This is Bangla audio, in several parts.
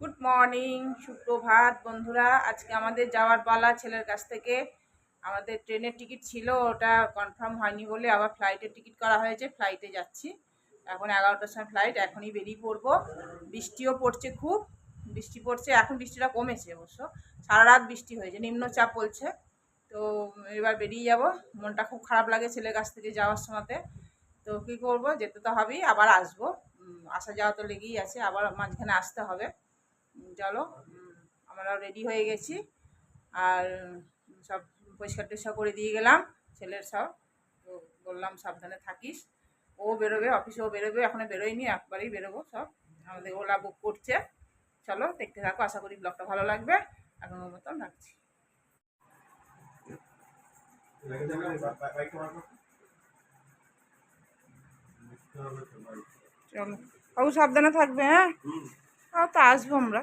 গুড মর্নিং, সুপ্রভাত বন্ধুরা। আজকে আমাদের যাওয়ার পালা। ছেলের কাছ থেকে আমাদের ট্রেনের টিকিট ছিল, ওটা কনফার্ম হয়নি বলে আবার ফ্লাইটের টিকিট করা হয়েছে। ফ্লাইটে যাচ্ছি, এখন 11টার সময় ফ্লাইট, এখনই বেরিয়ে পড়বো। বৃষ্টিও পড়ছে, খুব বৃষ্টি পড়ছে। এখন বৃষ্টিটা কমেছে অবশ্য, সারা রাত বৃষ্টি হয়েছে, নিম্নচাপ বলছে। তো এবার বেরিয়ে যাব। মনটা খুব খারাপ লাগে ছেলের কাছ থেকে যাওয়ার সময়তে। তো কী করবো, যেতে তো হবেই, আবার আসবো। আসা যাওয়া তো লেগেই আছে, আবার মাঝখানে আসতে হবে। চলো, আমরা রেডি হয়ে গেছি। আর সব পরিষ্কার টরিষ্কার করে দিয়ে গেলাম ছেলের সব। তো বললাম সাবধানে থাকিস। ও বেরোবে, অফিসেও বেরোবে, এখনও বেরোয়নি, একবারেই বেরোবো সব। আমাদের ওলা বুক করছে। চলো দেখতে থাকো, আশা করি ব্লগটা ভালো লাগবে। এখন ওর মতন রাখছি। চলো, বাবু সাবধানে থাকবে। হ্যাঁ, তো আসবো আমরা।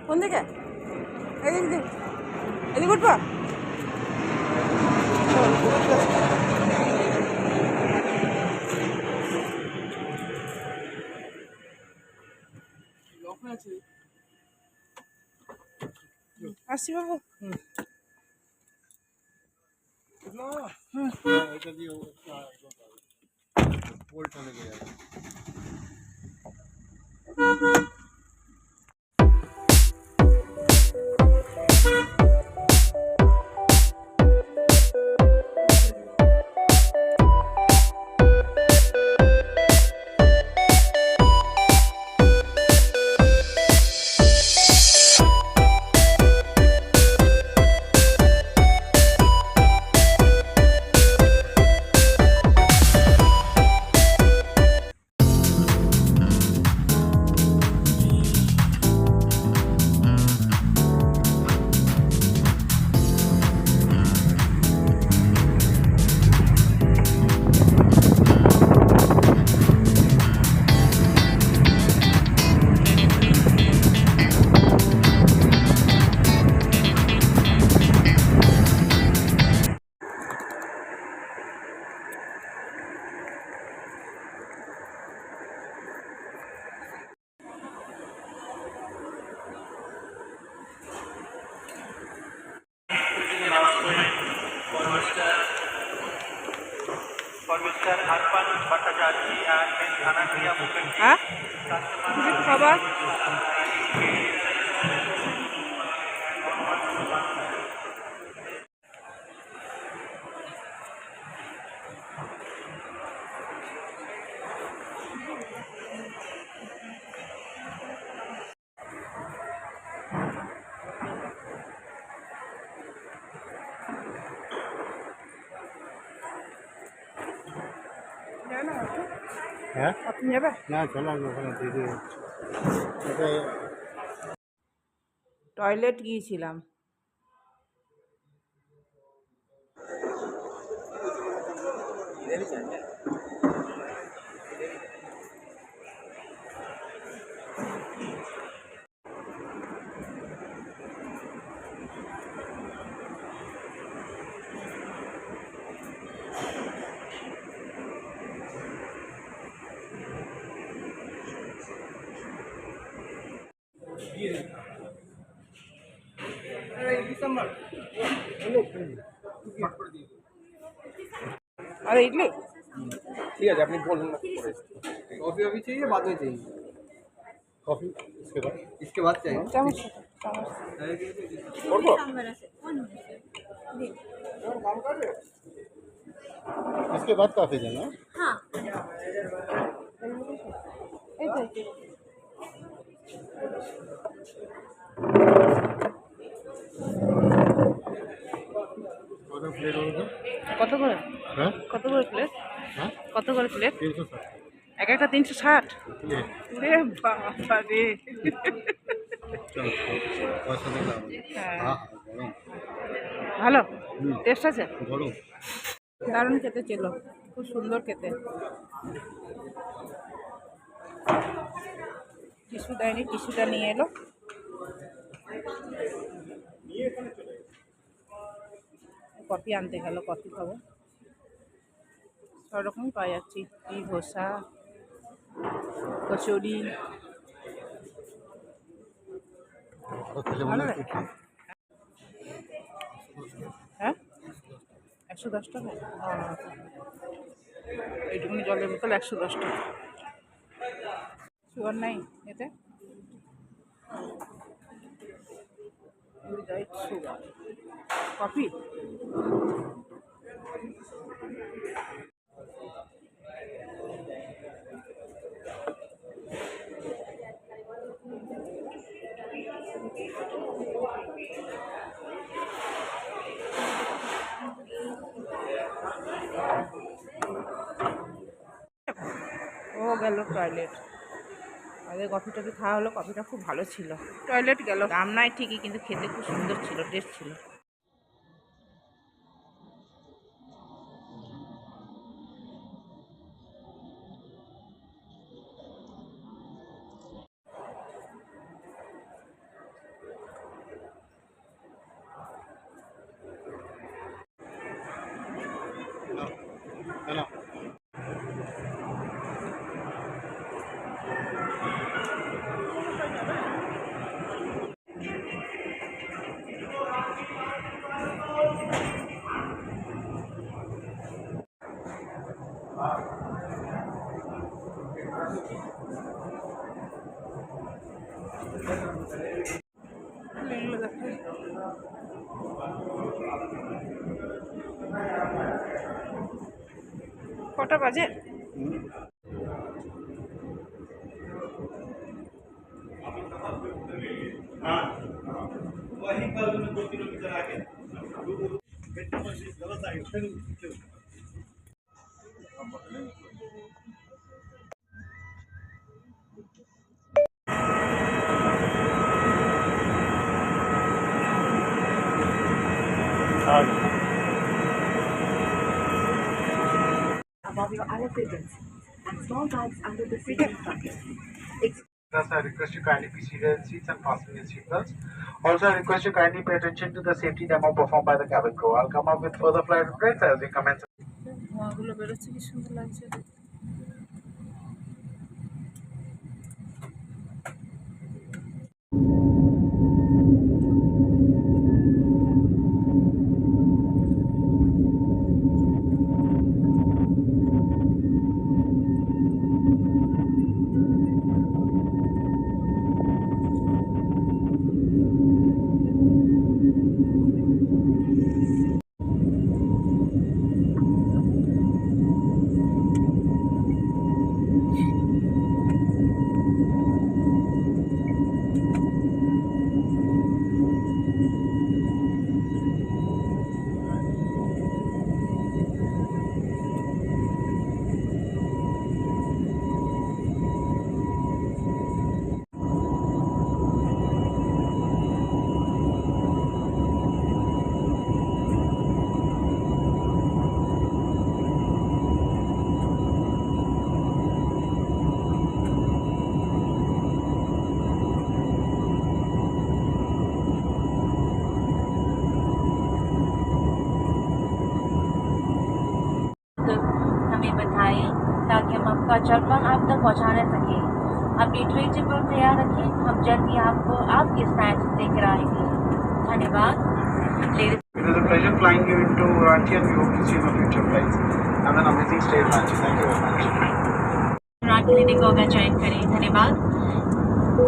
কোন দিকে? এদিক দিক, এদিক উঠবো। আসছি বাবু। খাবার হ্যাঁ, আপনি যাবে? না চলো আমি ওখানে দিদি টয়লেট গিয়েছিলাম। अरे इडली ठीक है अपनी बोल कॉफी अभी चाहिए बाद में चाहिए कॉफी इसके बाद चाहिए चम्मच इसके बाद काफी देना हाँ प्लेट होगा কত করে? হ্যাঁ কত করে প্লেট? হ্যাঁ কত করে প্লেট? 360 এক একটা 360? প্লেট রে বাবা রে। চলো পয়সা দিলাম হ্যাঁ, হ্যাঁ গরম ভালো টেস্ট আছে, গরম দারুণ খেতে ছিল, খুব সুন্দর খেতে। টিস্যু দেয়নি, টিস্যুটা নিয়ে এলো। কফি আনতে গেল, কফি খাবো। সব রকমই পাওয়া যাচ্ছে, ইডলি, ধোসা, কচুরি। ভালো লাগে। হ্যাঁ, 110 টাকা। এইটুকুনি জলের বোতল 110 টাকা। সুগার নাই এতে, উইদাউট সুগার কফি। ও গেল টয়লেট। আগে কফি টফি খাওয়া হলো, কফিটা খুব ভালো ছিল। টয়লেট গেল, দাম নাই ঠিকই, কিন্তু খেতে খুব সুন্দর ছিল, টেস্ট ছিল। কটা বাজে? Above your elevators and small bags under the seat bucket. Thus, I request you kindly be seated in seats and fasten your seatbelts. Also, I request you kindly pay attention to the safety demo performed by the cabin crew. I'll come up with further flight updates as we commence. ধোঁয়াগুলো বেরোচ্ছে, কি সুন্দর লাগছে। हमें बताएं ताकि हम आपका जलपान आप तक पहुंचाने सके। अपनी ट्रे टेबल तैयार रखें, हम जल्द ही आपको आपके स्नैक्स देकर आएंगे। धन्यवाद। It is a pleasure flying you into Ranchi and we hope to see you in the future flights. Have an amazing stay in Ranchi. Thank you very much. Ranchi लेने को अगर ज्वाइन करें। धन्यवाद।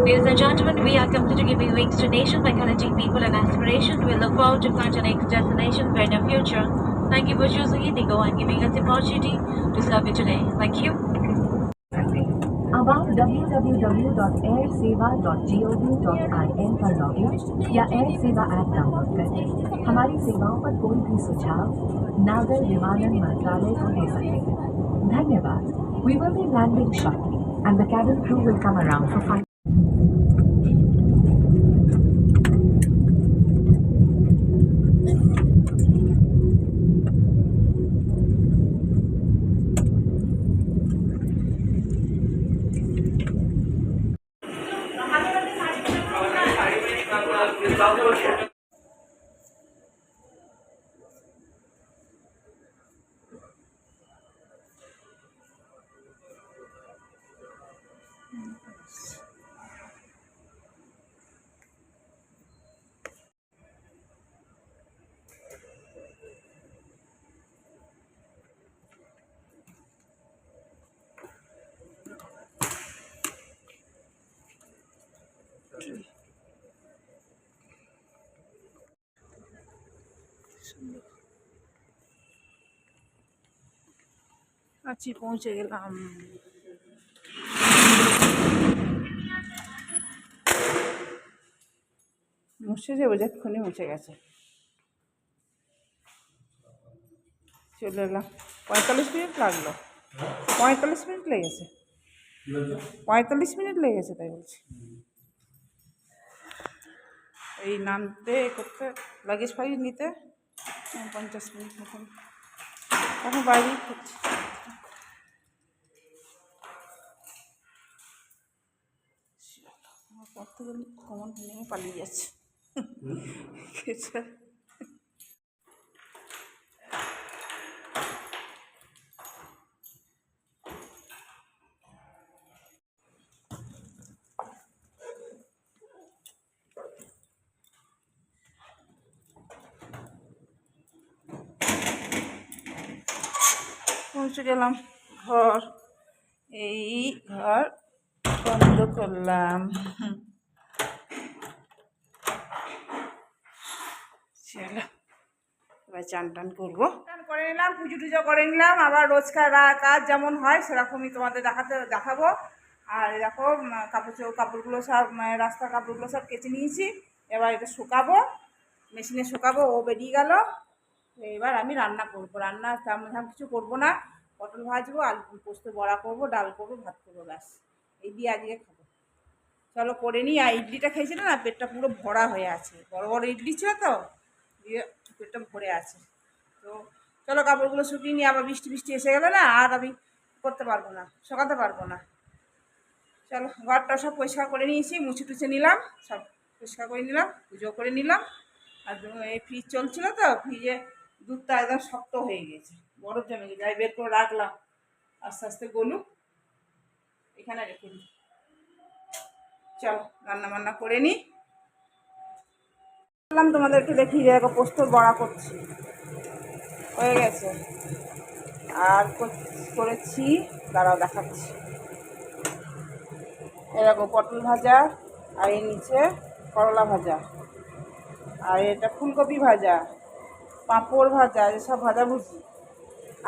Ladies and gentlemen, we are committed to giving wings to nation by connecting people and aspiration. We look forward to flying to the next destination in the future. Thank you for choosing Indigo and giving us the opportunity to serve you today. Thank you. अब आप www.airseva.gov.in पर लॉगिन या एयर सेवा ऐप डाउनलोड करें। हमारी सेवाओं पर कोई भी सुझाव नागर विमानन मंत्रालय को दे सकते हैं। धन्यवाद। We will be landing shortly and the cabin crew will come around for flight. সুন্দর। আছি, পৌঁছে গেলাম। মুছে যাবো, যতক্ষণই মুছে গেছে। চলে এলাম। 45 মিনিট লাগলো, 45 মিনিট লেগেছে, 45 মিনিট লেগেছে তাই বলছি। এই নামতে করতে, লাগেজ ফাগেজ নিতে 50 মিনিট মতন। এখন বাইরেই করছি। আমার পড়তে গেলে কমন নেমে পালিয়ে যাচ্ছে। পৌঁছে গেলাম ঘর। এই ঘর বন্ধ করলাম। চলো এবার চান টান করবো। চান করে নিলাম, পুজো টুজো করে নিলাম। আবার রোজকার কাজ যেমন হয় সেরকমই তোমাদের দেখাবো। আর এরকম কাপড়গুলো সব রাস্তার কাপড়গুলো সব কেচে নিয়েছি। এবার এটা শুকাবো, মেশিনে শুকাবো। ও বেরিয়ে গেল। এবার আমি রান্না করবো। রান্না তেমন কিছু করবো না। পটল ভাজবো, আলু পোস্ত বড়া করবো, ডাল করবো, ভাত করবো, ব্যাস। এই দিয়ে আজকে খাবো। চলো করে নিই। আর ইডলিটা খেয়েছিল না, পেটটা পুরো ভরা হয়ে আছে। বড় বড় ইডলি ছিল তো, দিয়ে পেটটা ভরে আছে। তো চলো কাপড়গুলো শুকিয়ে নিয়ে, আবার বৃষ্টি বৃষ্টি এসে গেলে না আর আমি করতে পারবো না, শুকাতে পারবো না। চলো ঘরটা সব পরিষ্কার করে নিয়েছি, মুছে টুছে নিলাম, সব পরিষ্কার করে নিলাম, পুজো করে নিলাম। আর এই ফ্রিজ চলছিল তো, ফ্রিজে দুধটা একদম শক্ত হয়ে গেছে, বরফ জমে গেছে। বের করে রাখলাম, আস্তে আস্তে গলুক, এখানে রেখে দিই। চলো রান্না বান্না করে নিই। বললাম তোমাদের একটু দেখিয়ে দেখো, পোস্তর বড়া করছি, হয়ে গেছে। আর করেছি, দাঁড়াও দেখাচ্ছি। এরকম পটল ভাজা, আর এর নিচে করলা ভাজা, আর এটা ফুলকপি ভাজা, পাঁপড় ভাজা, এসব ভাজাভুজি,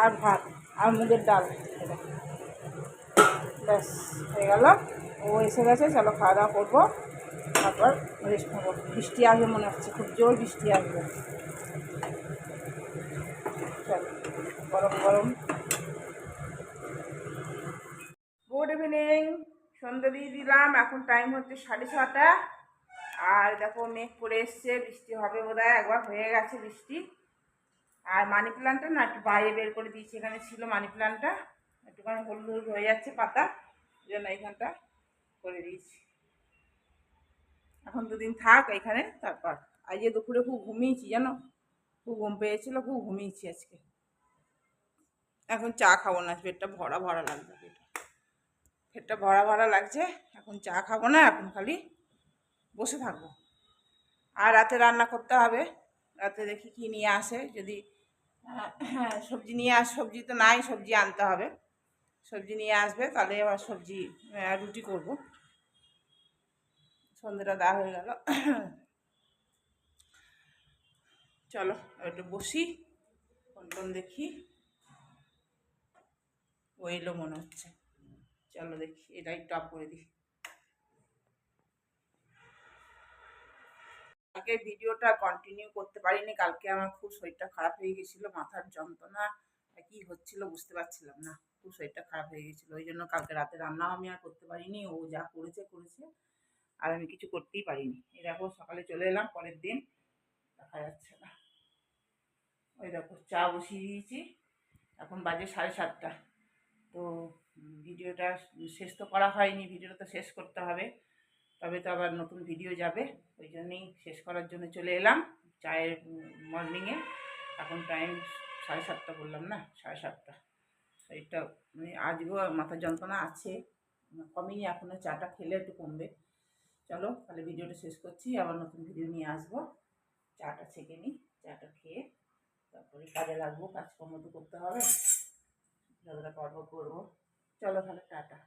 আর ভাত, আর মুগের ডাল। এটা ব্যাস হয়ে গেল। ও এসে গেছে, চলো খাওয়া দাওয়া করবো, তারপর রেস্ট নেবো। বৃষ্টি আসবে মনে হচ্ছে, খুব জোর বৃষ্টি আসবে। চলো গরম গরম। গুড ইভিনিং, সন্ধ্যে দিয়ে দিলাম। এখন টাইম হচ্ছে 6:30। আর দেখো মেঘ করে এসছে, বৃষ্টি হবে বোধহয়, একবার হয়ে গেছে বৃষ্টি। আর মানি প্ল্যান্টটা না একটু বাইরে বের করে দিয়েছি, এখানে ছিল মানি প্ল্যান্টটা, একটুখানি হলুদ হলুদ হয়ে যাচ্ছে পাতা, এই জন্য এইখানটা করে দিয়েছি। এখন দুদিন থাক এখানে, তারপর। আজকে দুপুরে খুব ঘুমিয়েছি জানো, খুব ঘুম পেয়েছিল, খুব ঘুমিয়েছি আজকে। এখন চা খাবো না, পেটটা ভরা ভরা লাগবে, পেটটা ভরা ভরা লাগছে। এখন চা খাবো না, এখন খালি বসে থাকবো। আর রাতে রান্না করতে হবে, রাতে দেখি কি নিয়ে আসে। যদি সবজি নিয়ে সবজি তো নাই, সবজি আনতে হবে। সবজি নিয়ে আসবে, তাহলে আবার সবজি রুটি করব। সন্ধ্যেটা দেওয়া হয়ে গেল। চলো একটু বসি, ফোন দেখি। ও এলো মনে হচ্ছে, চলো দেখি, এটা একটু অফ করে দিই। কালকে ভিডিওটা কন্টিনিউ করতে পারিনি, কালকে আমার খুব শরীরটা খারাপ হয়ে গেছিলো, মাথার যন্ত্রণা, কি হচ্ছিল বুঝতে পারছিলাম না, খুব শরীরটা খারাপ হয়ে গেছিলো। ওই জন্য কালকে রাতে রান্নাও আমি আর করতে পারিনি। ও যা করেছে, আর আমি কিছু করতেই পারিনি। এই দেখো সকালে চলে এলাম, পরের দিন দেখা যাচ্ছে না। ওই দেখো চা বসিয়ে দিয়েছি, এখন বাজে 7:30। তো ভিডিওটা শেষ তো করা হয়নি, ভিডিওটা তো শেষ করতে হবে, তবে তো আবার নতুন ভিডিও যাবে। ওই জন্যেই শেষ করার জন্য চলে এলাম চায়ের মর্নিংয়ে। এখন টাইম 7:30 বললাম না, 7:30। শরীরটা আজকেও মাথার যন্ত্রণা আছে, কমেনি এখনও, চাটা খেলে একটু কমবে। চলো তাহলে ভিডিওটা শেষ করছি, আবার নতুন ভিডিও নিয়ে আসবো। চাটা ছেঁকে নিই, চাটা খেয়ে তারপরে কাজে লাগবো, কাজকর্ম তো করতে হবে, যতটা পারবো করবো। চলো তাহলে টাটা।